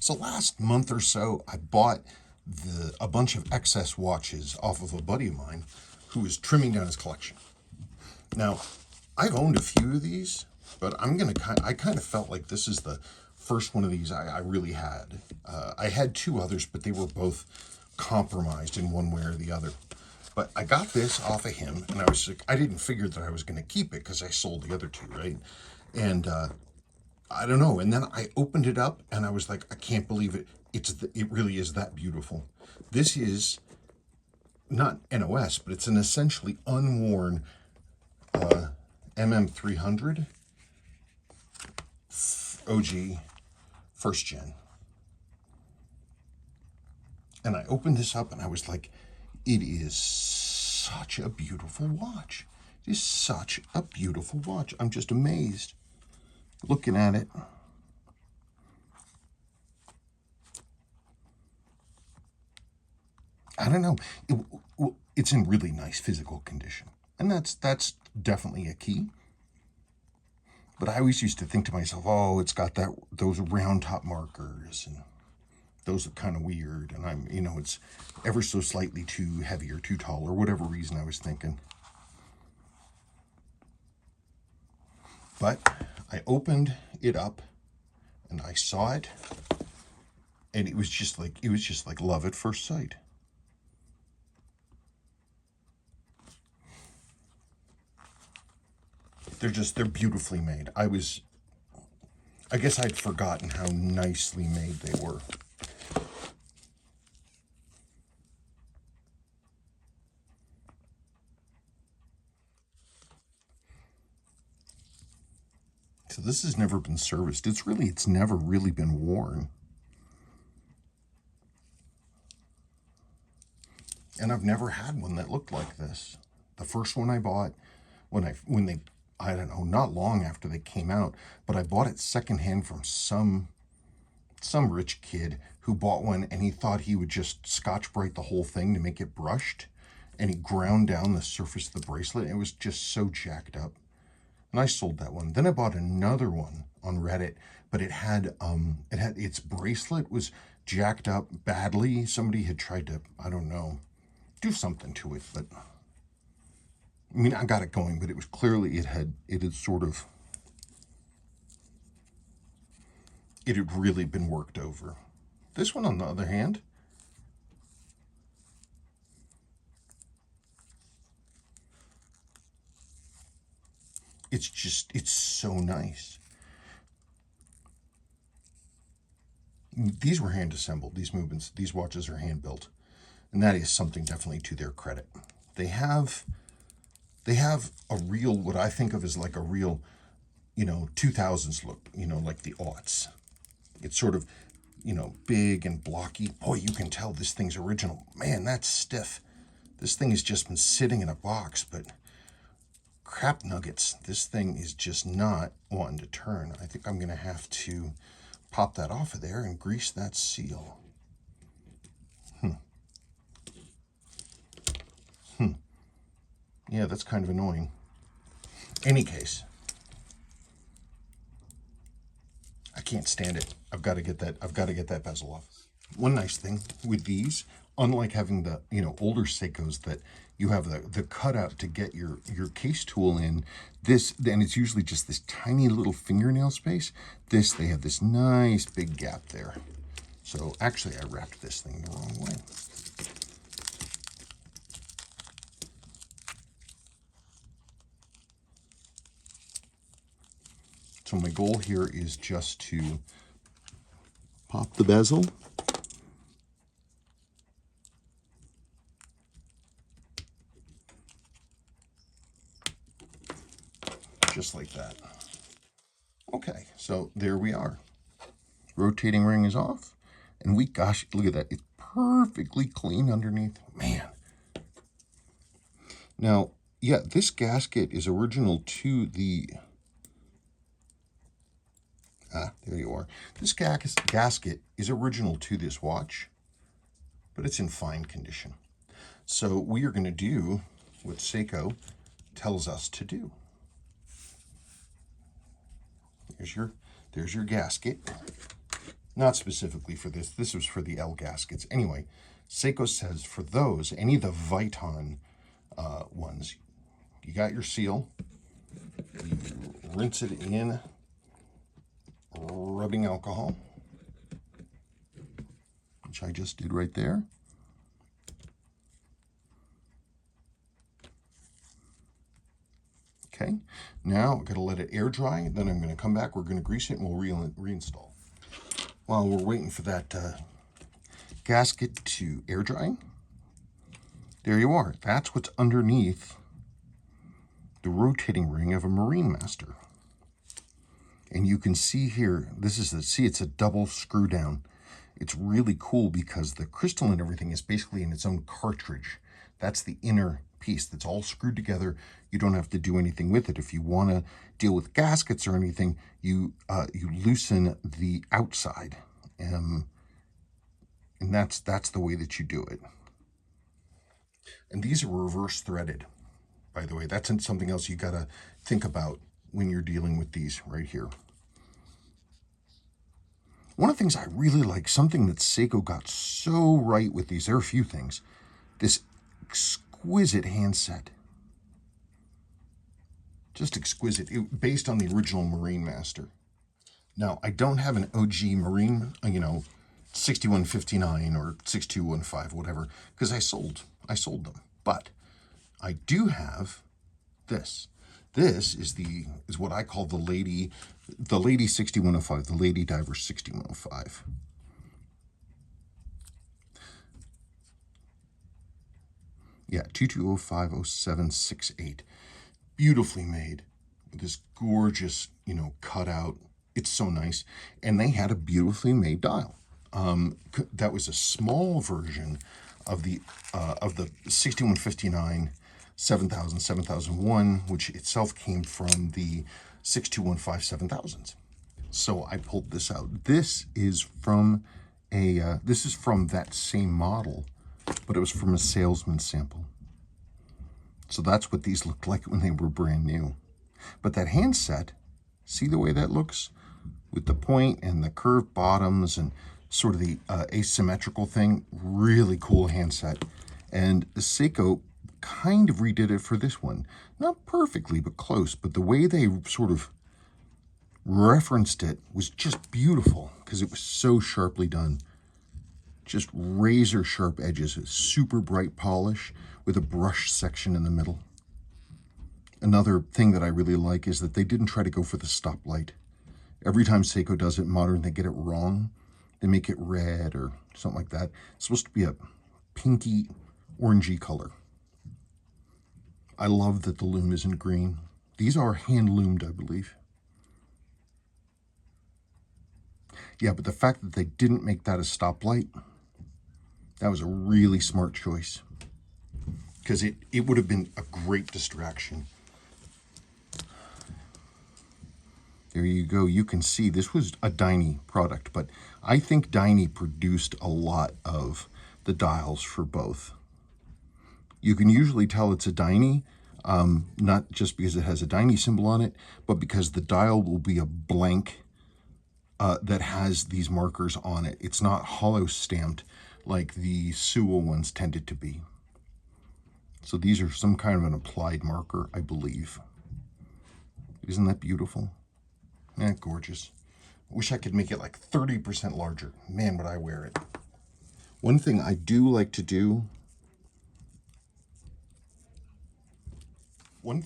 So last month or so, I bought a bunch of excess watches off of a buddy of mine who was trimming down his collection. Now, I've owned a few of these, but I kind of felt like this is the first one of these I really had. I had two others, but they were both compromised in one way or the other. But I got this off of him, and I didn't figure that I was going to keep it because I sold the other two, right? And I don't know. And then I opened it up, and I was like, I can't believe it. It really is that beautiful. This is not NOS, but it's an essentially unworn MM300 OG first gen. And I opened this up, and I was like, it is such a beautiful watch. It is such a beautiful watch. I'm just amazed looking at it. I don't know. It's in really nice physical condition, and that's definitely a key. But I always used to think to myself, oh, it's got those round top markers, and those are kind of weird. And it's ever so slightly too heavy or too tall, or whatever reason I was thinking. But I opened it up, and I saw it, and it was just like love at first sight. They're beautifully made. I guess I'd forgotten how nicely made they were. So this has never been serviced. It's never really been worn. And I've never had one that looked like this. The first one I bought when they I don't know, not long after they came out, but I bought it secondhand from some rich kid who bought one, and he thought he would just Scotch-Brite the whole thing to make it brushed, and he ground down the surface of the bracelet. It was just so jacked up. And I sold that one. Then I bought another one on Reddit, but it had its bracelet was jacked up badly. Somebody had tried to, I don't know, do something to it, but I mean, I got it going, but it was clearly it had really been worked over. This one, on the other hand, it's so nice. These were hand assembled. These watches are hand built, and that is something definitely to their credit. They have a real, what I think of as like a real, 2000s look, like the aughts. It's sort of, big and blocky. Boy, you can tell this thing's original. Man, that's stiff. This thing has just been sitting in a box, but crap nuggets, this thing is just not wanting to turn. I think I'm going to have to pop that off of there and grease that seal. Yeah, that's kind of annoying. Any case, I can't stand it. I've got to get that bezel off. One nice thing with these, unlike having the older Seikos that you have the cutout to get your case tool in, then it's usually just this tiny little fingernail space. They have this nice big gap there. So actually I wrapped this thing the wrong way. So my goal here is just to pop the bezel. Just like that. Okay, so there we are. Rotating ring is off. And gosh, look at that. It's perfectly clean underneath. Man. Now, yeah, this gasket is original to the... there you are. This gasket is original to this watch, but it's in fine condition. So we are going to do what Seiko tells us to do. There's your gasket. not specifically for this. This was for the L gaskets. Anyway, Seiko says for those, any of the Viton ones, you got your seal, you rinse it in rubbing alcohol, which I just did right there. Okay, now I'm gonna let it air dry, then I'm gonna come back, we're gonna grease it, and we'll reinstall. While we're waiting for that gasket to air dry, there you are. That's what's underneath the rotating ring of a Marinemaster. And you can see here, this is it's a double screw down. It's really cool because the crystal and everything is basically in its own cartridge. That's the inner piece that's all screwed together. You don't have to do anything with it. If you want to deal with gaskets or anything, you loosen the outside, and that's the way that you do it. And these are reverse threaded, by the way. That's something else you got to think about when you're dealing with these right here. One of the things I really like, something that Seiko got so right with these, there are a few things, this exquisite handset. Just exquisite, based on the original Marinemaster. Now, I don't have an OG Marine, 6159 or 6215, whatever, because I sold them. But I do have this. This is what I call the lady 6105, the Lady Diver 6105. Yeah, 22050768. Beautifully made, with this gorgeous, cutout. It's so nice. And they had a beautifully made dial. That was a small version of the 6159 7000 7001, which itself came from the 6215 7000s. So I pulled this out. This is from that same model, but it was from a salesman sample. So that's what these looked like when they were brand new. But that handset, see the way that looks? With the point and the curved bottoms and sort of the asymmetrical thing, really cool handset. And Seiko kind of redid it for this one. Not perfectly, but close. But the way they sort of referenced it was just beautiful because it was so sharply done. Just razor sharp edges, super bright polish with a brush section in the middle. Another thing that I really like is that they didn't try to go for the stoplight. Every time Seiko does it modern, they get it wrong. They make it red or something like that. It's supposed to be a pinky, orangey color. I love that the loom isn't green. These are hand-loomed, I believe. Yeah, but the fact that they didn't make that a stoplight, that was a really smart choice. Because it would have been a great distraction. There you go. You can see this was a Dyni product, but I think Dyni produced a lot of the dials for both. You can usually tell it's a Dyni, not just because it has a Dyni symbol on it, but because the dial will be a blank that has these markers on it. It's not hollow stamped like the Suwa ones tended to be. So these are some kind of an applied marker, I believe. Isn't that beautiful? Yeah, gorgeous. Wish I could make it like 30% larger. Man, would I wear it. One thing I do like to do when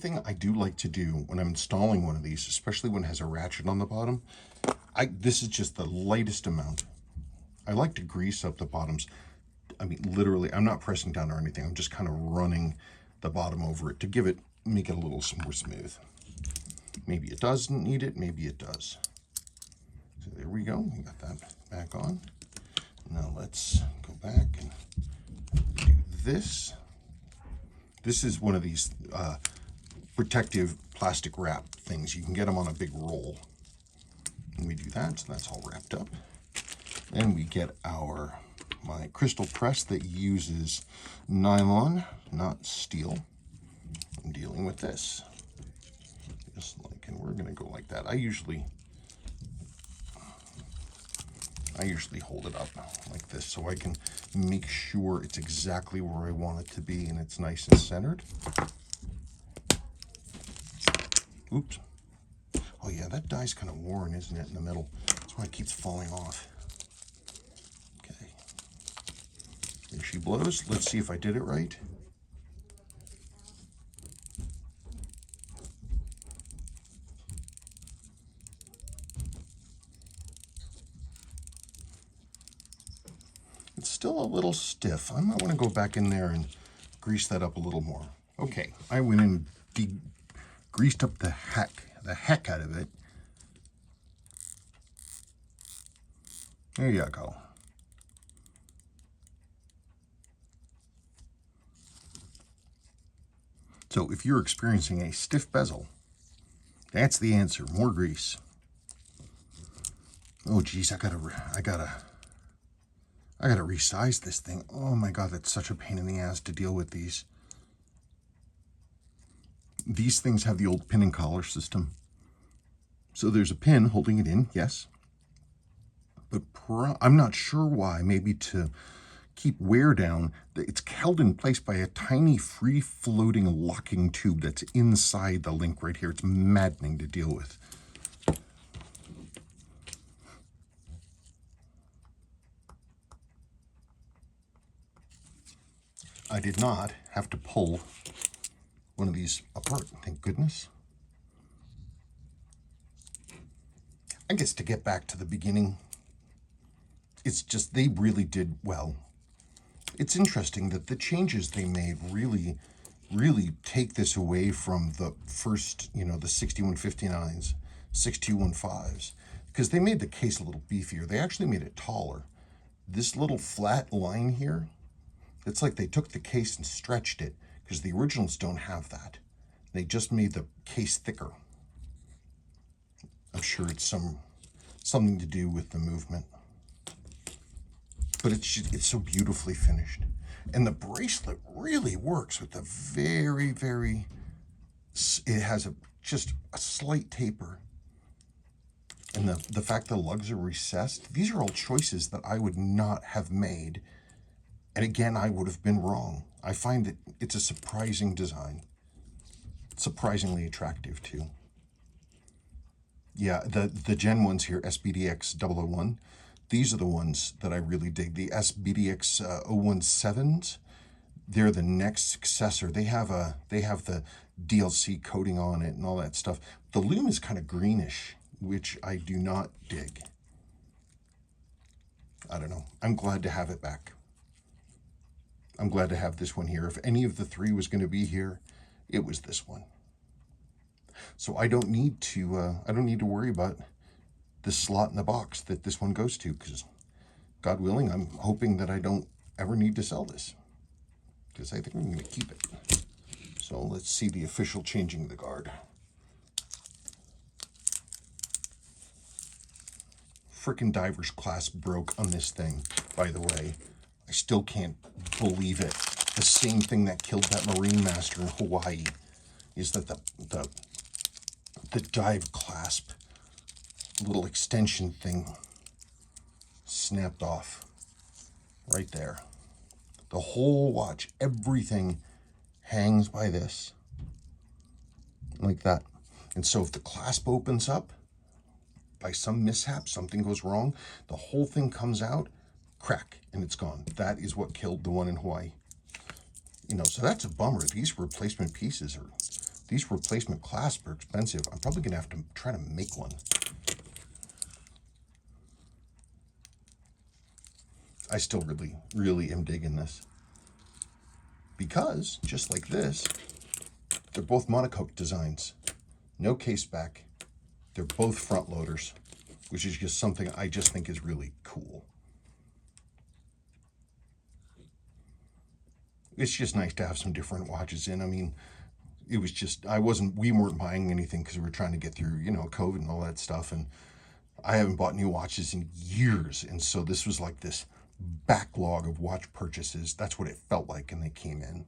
I'm installing one of these, especially when it has a ratchet on the bottom, this is just the lightest amount. I like to grease up the bottoms. I mean, literally, I'm not pressing down or anything. I'm just kind of running the bottom over it to make it a little more smooth. Maybe it doesn't need it, maybe it does. So there we go, we got that back on. Now let's go back and do this. This is one of these protective plastic wrap things. You can get them on a big roll. And we do that, so that's all wrapped up. Then we get my crystal press that uses nylon, not steel. I'm dealing with this. Just like, and we're gonna go like that. I usually I usually hold it up like this so I can make sure it's exactly where I want it to be and it's nice and centered. Oops. Oh yeah, that die's kind of worn, isn't it, in the middle? That's why it keeps falling off. Okay. There she blows. Let's see if I did it right. It's still a little stiff. I might want to go back in there and grease that up a little more. Okay, I went in and greased up the heck out of it. There you go. So if you're experiencing a stiff bezel, that's the answer. More grease. Oh geez, I gotta resize this thing. Oh my god, that's such a pain in the ass to deal with these. These things have the old pin and collar system. So there's a pin holding it in, yes. But I'm not sure why, maybe to keep wear down, it's held in place by a tiny free-floating locking tube that's inside the link right here. It's maddening to deal with. I did not have to pull one of these apart, thank goodness. I guess to get back to the beginning, it's just they really did well. It's interesting that the changes they made really take this away from the first, the 6159s, 6215s, because they made the case a little beefier. They actually made it taller. This little flat line here, it's like they took the case and stretched it, because the originals don't have that. They just made the case thicker. I'm sure it's something to do with the movement. But it's so beautifully finished. And the bracelet really works with the very, it has just a slight taper. And the fact the lugs are recessed, these are all choices that I would not have made. And again, I would have been wrong. I find that it's a surprising design. Surprisingly attractive too. Yeah, the Gen ones here, SBDX001, these are the ones that I really dig. The SBDX017s, they're the next successor. They have the DLC coating on it and all that stuff. The loom is kind of greenish, which I do not dig. I don't know. I'm glad to have it back. I'm glad to have this one here. If any of the three was going to be here, it was this one. So I don't need to worry about the slot in the box that this one goes to, because God willing, I'm hoping that I don't ever need to sell this, because I think I'm going to keep it. So let's see the official changing of the guard. Frickin' diver's clasp broke on this thing, by the way. I still can't believe it. The same thing that killed that Marinemaster in Hawaii is that the dive clasp little extension thing snapped off right there. The whole watch, everything hangs by this like that. And so if the clasp opens up by some mishap, something goes wrong, the whole thing comes out, crack, and it's gone. That is what killed the one in Hawaii. So that's a bummer. These replacement pieces these replacement clasps are expensive. I'm probably gonna have to try to make one. I still really am digging this, because just like this, they're both monocoque designs. No case back. They're both front loaders, which is just something I just think is really cool. It's just nice to have some different watches in. I mean, it was just, we weren't buying anything because we were trying to get through, COVID and all that stuff. And I haven't bought new watches in years. And so this was like this backlog of watch purchases. That's what it felt like, and they came in.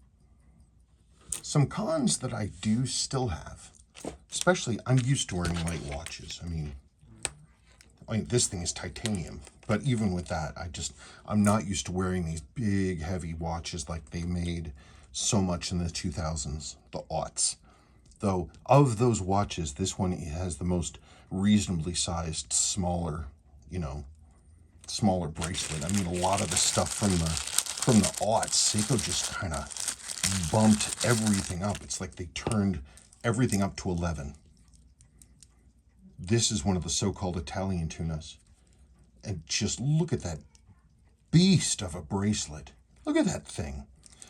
Some cons that I do still have, especially I'm used to wearing light watches. I mean, I mean, this thing is titanium, but even with that, I'm not used to wearing these big, heavy watches like they made so much in the 2000s, the aughts. Though, of those watches, this one has the most reasonably sized, smaller, smaller bracelet. I mean, a lot of the stuff from the aughts, Seiko just kind of bumped everything up. It's like they turned everything up to 11. This is one of the so-called Italian tunas. And just look at that beast of a bracelet. Look at that thing.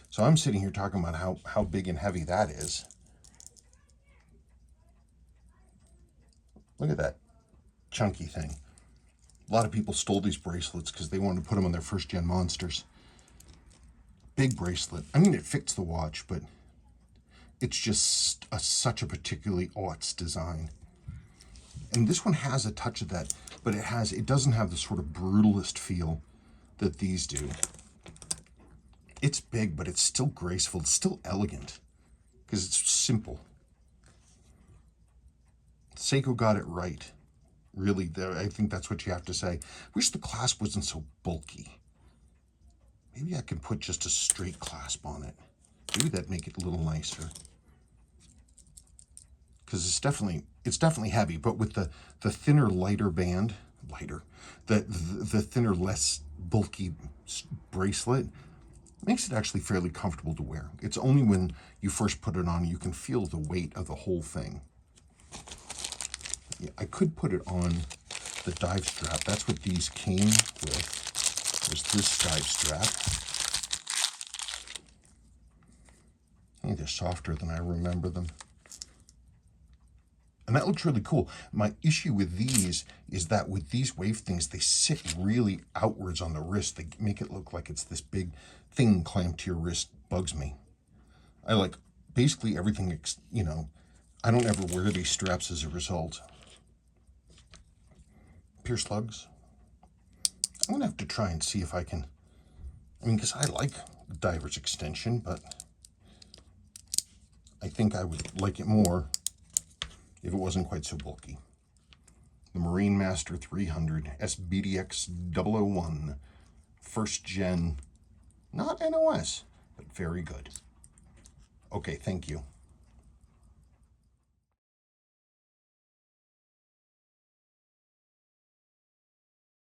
So I'm sitting here talking about how big and heavy that is. Look at that chunky thing. A lot of people stole these bracelets because they wanted to put them on their first-gen monsters. Big bracelet. I mean, it fits the watch, but it's just such a particularly aughts design. And this one has a touch of that, but it doesn't have the sort of brutalist feel that these do. It's big, but it's still graceful. It's still elegant because it's simple. Seiko got it right. Really, I think that's what you have to say. Wish the clasp wasn't so bulky. Maybe I can put just a straight clasp on it. Maybe that'd make it a little nicer. Because it's definitely heavy, but with the thinner, lighter band, the thinner, less bulky bracelet, makes it actually fairly comfortable to wear. It's only when you first put it on you can feel the weight of the whole thing. Yeah, I could put it on the dive strap. That's what these came with, was this dive strap. I think they're softer than I remember them. And that looks really cool. My issue with these is that with these wave things, they sit really outwards on the wrist. They make it look like it's this big thing clamped to your wrist. Bugs me. I like basically everything, I don't ever wear these straps as a result. Pierce slugs. I'm going to have to try and see if I can, because I like the diver's extension, but I think I would like it more if it wasn't quite so bulky. The Marinemaster 300 SBDX001, first gen, not NOS, but very good. Okay, thank you.